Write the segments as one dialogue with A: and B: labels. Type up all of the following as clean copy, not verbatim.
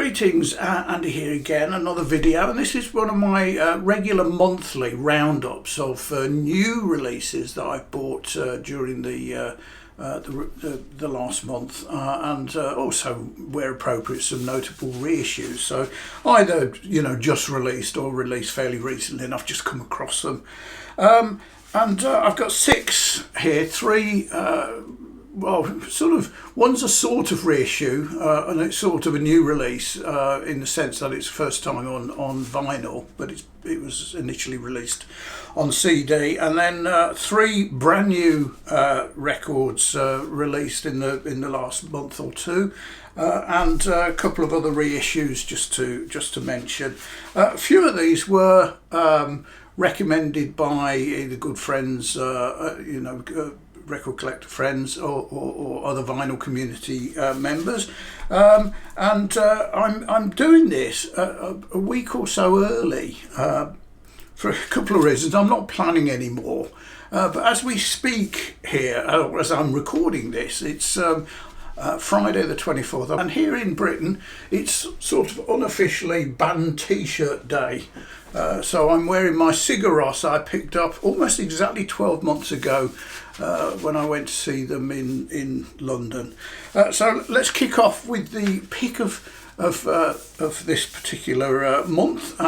A: Greetings, Andy here again, another video, and this is one of my regular monthly roundups of new releases that I've bought during the last month, and also, where appropriate, some notable reissues. So either just released or released fairly recently, and I've just come across them. I've got 6 here, 3. Well, one's a sort of reissue, and it's sort of a new release in the sense that it's first time on vinyl, but it was initially released on CD, and then 3 brand new records released in the last month or two, and a couple of other reissues just to mention. A few of these were recommended by either good friends, record collector friends, or other vinyl community members, and I'm doing this a week or so early for a couple of reasons. I'm not planning anymore, but as we speak here, as I'm recording this, it's Friday the 24th, and here in Britain it's sort of unofficially banned t-shirt day. So I'm wearing my Cigaros I picked up almost exactly 12 months ago when I went to see them in London. So let's kick off with the pick of this particular month,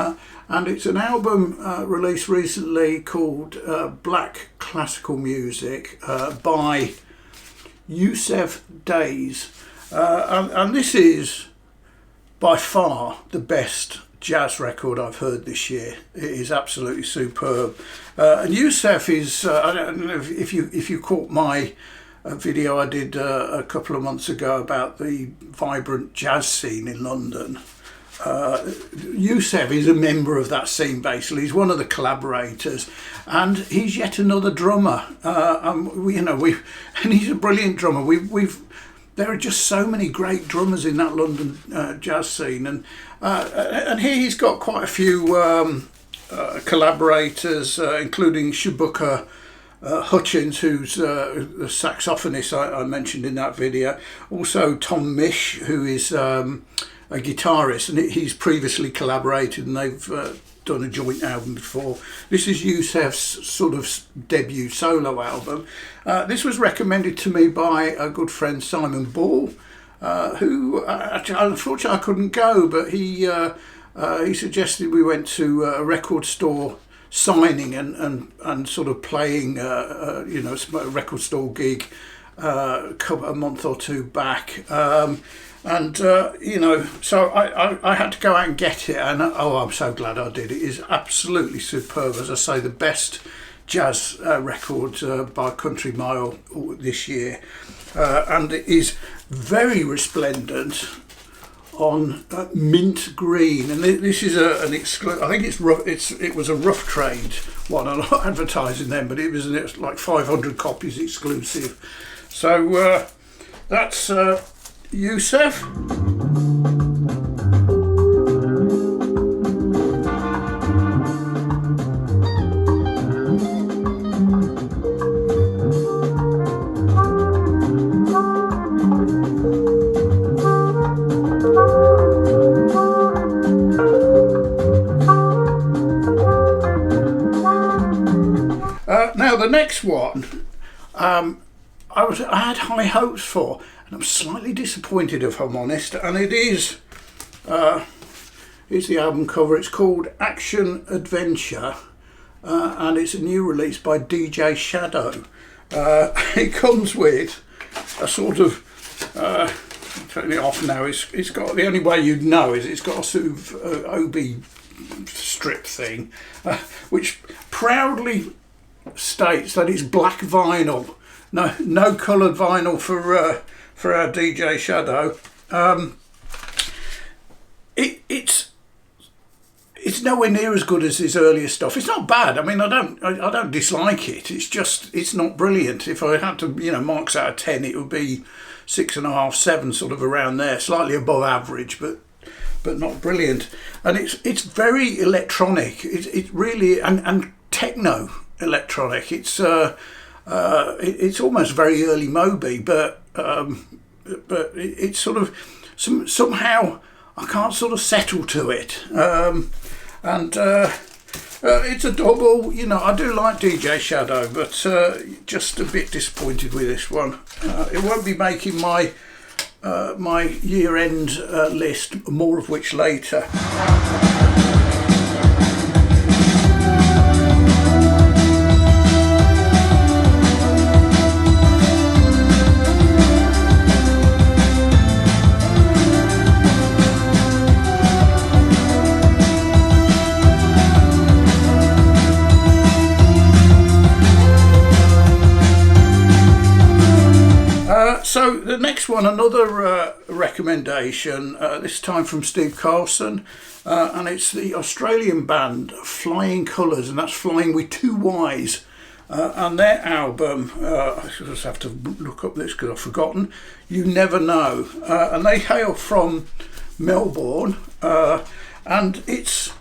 A: and it's an album released recently called Black Classical Music by Yusef Days, and this is by far the best jazz record I've heard this year. It is absolutely superb, and Yusef is I don't know if you caught my video I did a couple of months ago about the vibrant jazz scene in London. Yusef is a member of that scene. Basically, he's one of the collaborators, and he's yet another drummer. And he's a brilliant drummer. There are just so many great drummers in that London jazz scene, and here he's got quite a few collaborators, including Shubuka Hutchins, who's the saxophonist I mentioned in that video. Also Tom Misch, who is a guitarist, and he's previously collaborated, and they've done a joint album before. This is Yusef's sort of debut solo album. This was recommended to me by a good friend, Simon Ball, who unfortunately I couldn't go, but he suggested we went to a record store signing and sort of playing a record store gig a month or two back. So I had to go out and get it, and I'm so glad I did. It is absolutely superb. As I say, the best jazz record by a country mile this year, and it is very resplendent on mint green. And this is an exclusive. I think it's rough. It was a Rough Trade one. I'm not advertising them, but it was like 500 copies exclusive. So that's Yusef. Now the next one, I had high hopes for, and I'm slightly disappointed, if I'm honest. And it is, here's the album cover. It's called Action Adventure, and it's a new release by DJ Shadow. It comes with a sort of, I'm turning it off now. It's got, the only way you'd know is it's got a sort of Obi strip thing, which proudly states that it's black vinyl. No coloured vinyl for our DJ Shadow. It's nowhere near as good as his earlier stuff. It's not bad. I mean, I don't dislike it. It's just, it's not brilliant. If I had to, marks out of 10, it would be 6.5, 7, sort of around there, slightly above average, but not brilliant. And it's very electronic. It really and techno electronic. It's almost very early Moby, but it's sort of somehow I can't sort of settle to it. It's a double. You know, I do like DJ Shadow, but just a bit disappointed with this one. It won't be making my my year-end list, more of which later. So the next one, another recommendation, this time from Steve Carlson, and it's the Australian band Flying Colours, and that's flying with 2 Y's, and their album, I just have to look up this because I've forgotten, You Never Know, and they hail from Melbourne, and it's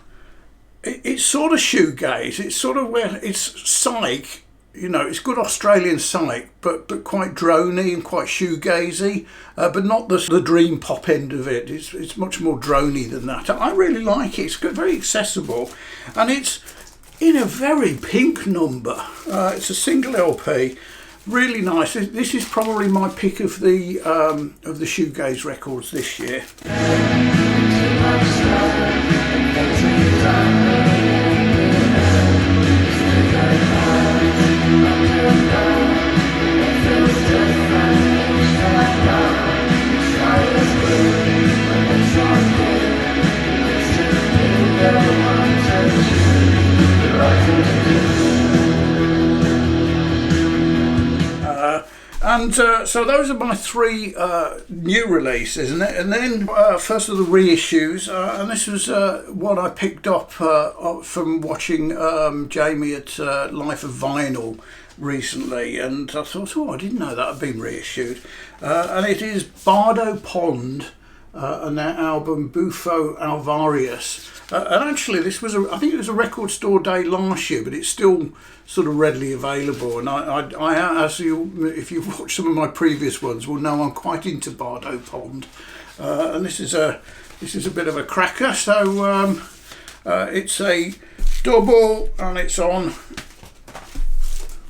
A: sort of shoegaze, it's sort of where it's psych. You know, it's good Australian psych, but quite droney and quite shoegazy, but not the dream pop end of it. It's much more droney than that. I really like it. It's very accessible, and it's in a very pink number. It's a single LP, really nice. This is probably my pick of the shoegaze records this year. So those are my 3 new releases, and then first of the reissues, and this was what I picked up from watching Jamie at Life of Vinyl recently, and I thought, oh, I didn't know that had been reissued, and it is Bardo Pond and their album Bufo Alvarius. And actually, this was I think it was a record store day last year, but it's still sort of readily available. And if you've watched some of my previous ones, will know I'm quite into Bardo Pond. And this is a bit of a cracker. So it's a double, and it's on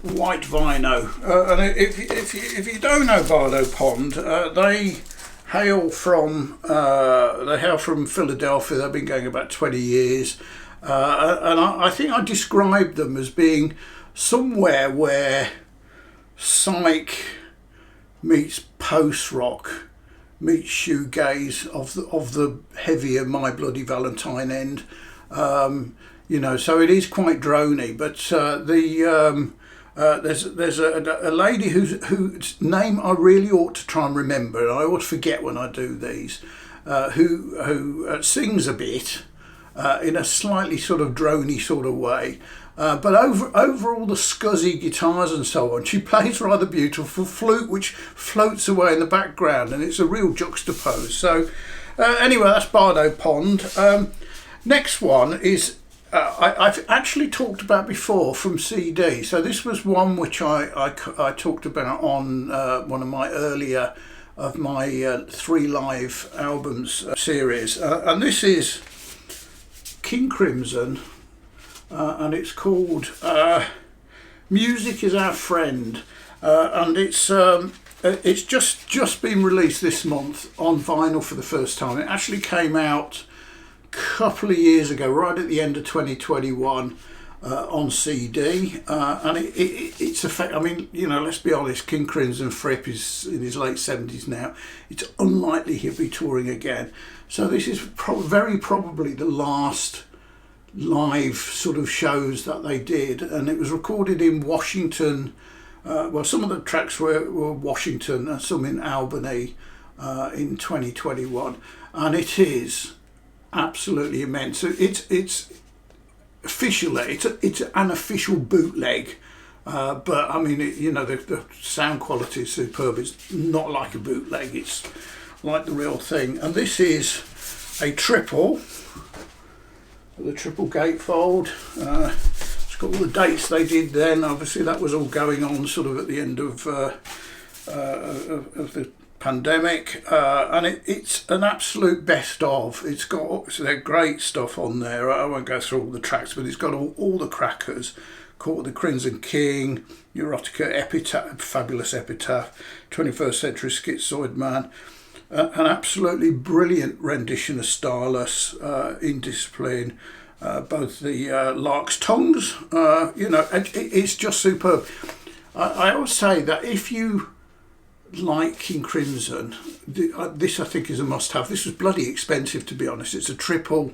A: white vinyl. And if you don't know Bardo Pond, they hail from Philadelphia. They've been going about 20 years, and I think I described them as being somewhere where psych meets post rock meets shoegaze of the heavier My Bloody Valentine end. You know, so it is quite droney, but there's a lady whose name I really ought to try and remember, and I always forget when I do these, who sings a bit in a slightly sort of droney sort of way, but over all the scuzzy guitars and so on, she plays rather beautiful flute which floats away in the background, and it's a real juxtapose. So anyway, that's Bardo Pond. Next one is I've actually talked about before from CD. So this was one which I talked about on one of my earlier of my 3 live albums series, and this is King Crimson, and it's called Music Is Our Friend, and it's just been released this month on vinyl for the first time. It actually came out couple of years ago, right at the end of 2021, on CD, and it's a fact. I mean, you know, let's be honest, King Crimson Fripp is in his late 70s now. It's unlikely he'll be touring again, so this is very probably the last live sort of shows that they did, and it was recorded in Washington. Well, some of the tracks were Washington and some in Albany in 2021, and it is absolutely immense. It's officially it's an official bootleg, but I mean, you know, the sound quality is superb. It's not like a bootleg, it's like the real thing. And this is a triple, the triple gatefold. It's got all the dates they did then. Obviously that was all going on sort of at the end of the pandemic, and it's an absolute best of. It's got their great stuff on there. I won't go through all the tracks, but it's got all the crackers. Court of the Crimson King, Erotica, Epitaph, Fabulous Epitaph, 21st Century Schizoid Man, an absolutely brilliant rendition of Starless, Indiscipline, both the Lark's Tongues, it's just superb. I always say that if you like King Crimson, this I think is a must-have. This was bloody expensive, to be honest. It's a triple,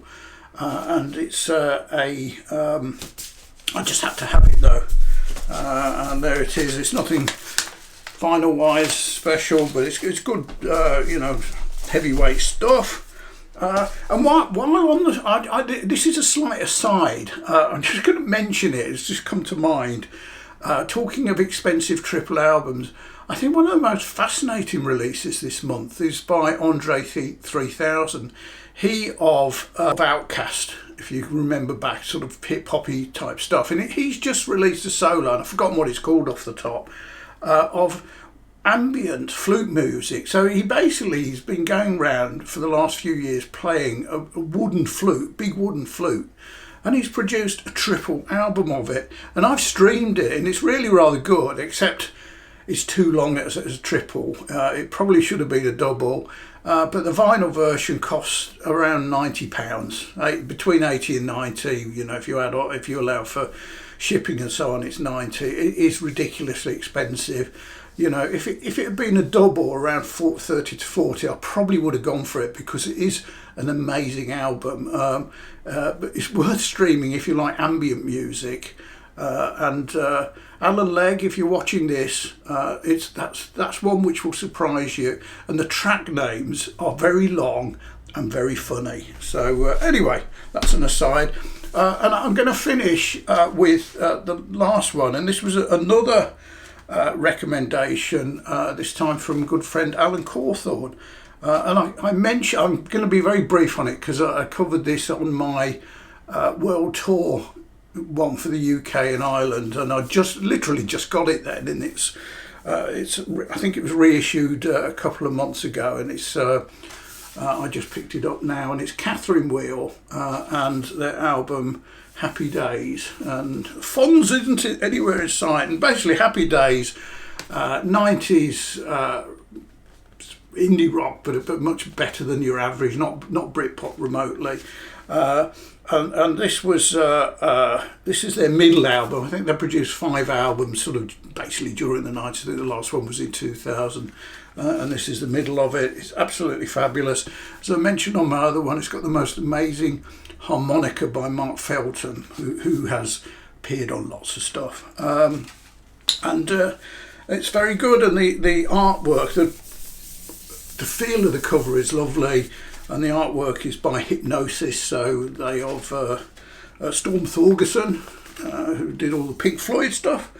A: and it's I just had to have it though, and there it is. It's nothing vinyl-wise special, but it's good, heavyweight stuff. And while on the, this is a slight aside. I'm just going to mention it. It's just come to mind. Talking of expensive triple albums, I think one of the most fascinating releases this month is by Andre 3000. He of Outkast, if you can remember back, sort of hip hoppy type stuff, and he's just released a solo, and I've forgotten what it's called off the top, of ambient flute music. So he's been going around for the last few years playing a wooden flute, big wooden flute, and he's produced a triple album of it, and I've streamed it, and it's really rather good, except it's too long as a triple. It probably should have been a double, but the vinyl version costs around £90, between 80 and 90. If you allow for shipping and so on, it's 90. It is ridiculously expensive. If it had been a double around 30 to 40, I probably would have gone for it, because it is an amazing album. But it's worth streaming if you like ambient music. And Alan Legg, if you're watching this, that's one which will surprise you, and the track names are very long and very funny. So anyway, that's an aside, and I'm going to finish with the last one, and this was another recommendation, this time from a good friend Alan Cawthorne, and I mentioned, I'm going to be very brief on it because I covered this on my world tour one for the UK and Ireland, and I literally just got it then, and it's I think it was reissued a couple of months ago, and it's I just picked it up now, and it's Catherine Wheel and their album Happy Days, and Fonz isn't it anywhere in sight, and basically Happy Days, 90s indie rock, but much better than your average, not Britpop remotely. And this is their middle album. I think they produced 5 albums sort of basically during the 90s. I think the last one was in 2000, and this is the middle of it. It's absolutely fabulous. As I mentioned on my other one, it's got the most amazing harmonica by Mark Felton, who has appeared on lots of stuff, and it's very good. And the artwork, the feel of the cover is lovely. And the artwork is by Hypnosis, so they of Storm Thorgerson, who did all the Pink Floyd stuff,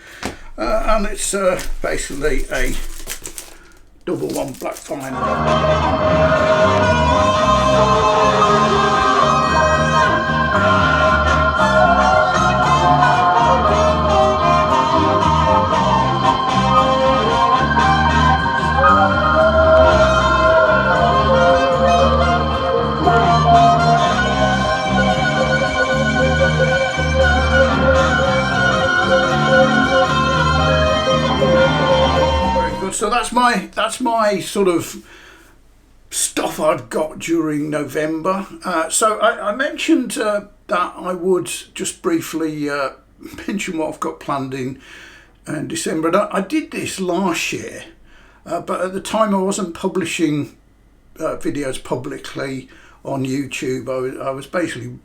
A: and it's basically a double one black vinyl. So that's my sort of stuff I've got during November. So I mentioned that I would just briefly mention what I've got planned in December. And I did this last year, but at the time I wasn't publishing videos publicly on YouTube. I was basically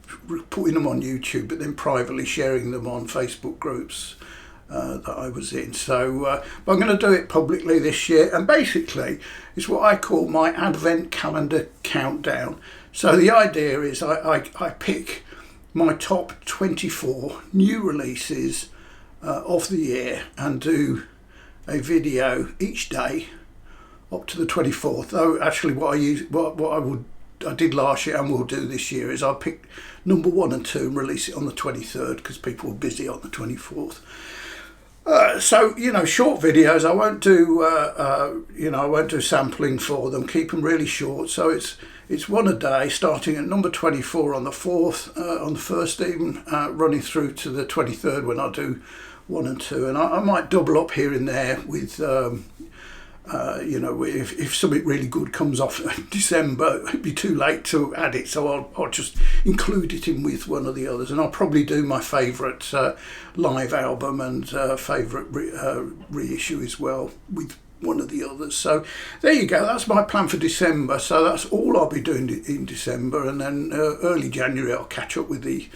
A: putting them on YouTube, but then privately sharing them on Facebook groups that I was in. So but I'm going to do it publicly this year, and basically it's what I call my advent calendar countdown. So the idea is I pick my top 24 new releases of the year and do a video each day up to the 24th. Though actually what I did last year and will do this year is I'll pick number 1 and 2 and release it on the 23rd, because people were busy on the 24th. So short videos. I won't do I won't do sampling for them. Keep them really short. So it's one a day, starting at number 24 on the 4th, on the 1st even, running through to the 23rd when I do 1 and 2, and I might double up here and there with. If something really good comes off in December, it'd be too late to add it, so I'll just include it in with one of the others, and I'll probably do my favourite live album and favourite reissue as well with one of the others. So there you go, that's my plan for December. So that's all I'll be doing in December, and then early January I'll catch up with the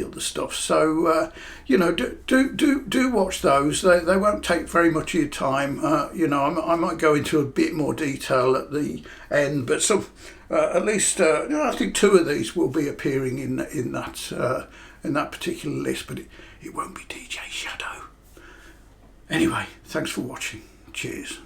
A: other stuff. So do watch those. They won't take very much of your time. I might go into a bit more detail at the end, but some at least I think 2 of these will be appearing in that particular list, but it won't be DJ Shadow. Anyway, thanks for watching. Cheers.